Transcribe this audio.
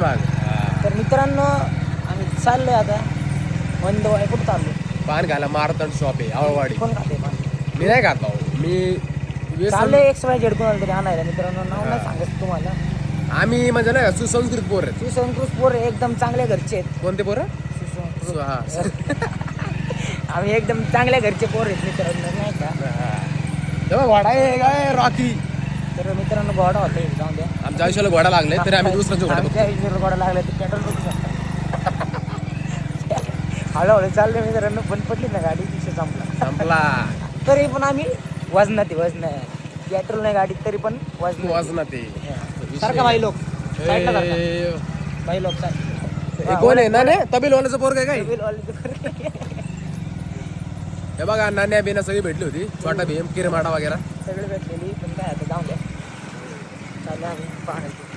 तर मित्रांनो आम्ही चाललोय आता वंदवाय कुठं चाललो पान घाला मारतंड शॉप आहे आवळवाडी. कोण खाते पान मी नाही खात भाऊ. मी चाललोय XY कोणाला तरी आणायला मित्रांनो नाव नाही सांगत तुम्हाला. आम्ही म्हणजे नाही का सुसंस्कृत पोर आहेत. सुसंस्कृत पोर एकदम चांगल्या घरचे आहेत. कोणते पोर? आम्ही एकदम चांगल्या घरचे पोर आहेत मित्रांनो नाही का. तेव्हा घोडा आहे काय रॉकी. तर मित्रांनो घोडा होता जाऊन द्या. आमच्या आयुष्याला घोडा लागले तरी आम्ही दुसऱ्याच्या घोडा आमच्या आयुष्याला घोडा लागला तर पेट्रोल बघू शकता. हळूहळू चालले मित्रांनो पण पडली ना गाडी विषय संपला. तरी पण आम्ही वजनात पेट्रोल नाही गाडीत तरी पण वजनात सारखा भाई लोक भाई लोक कोण आहे ना तबेलवाल्याचं पोर काय हे बघा नाण्या बिना सगळी भेटली होती. छोटा भीम किरमाडा वगैरे सगळे भेटलेली पण काय आता जाऊन द्या चाललं आम्ही पाहण्याची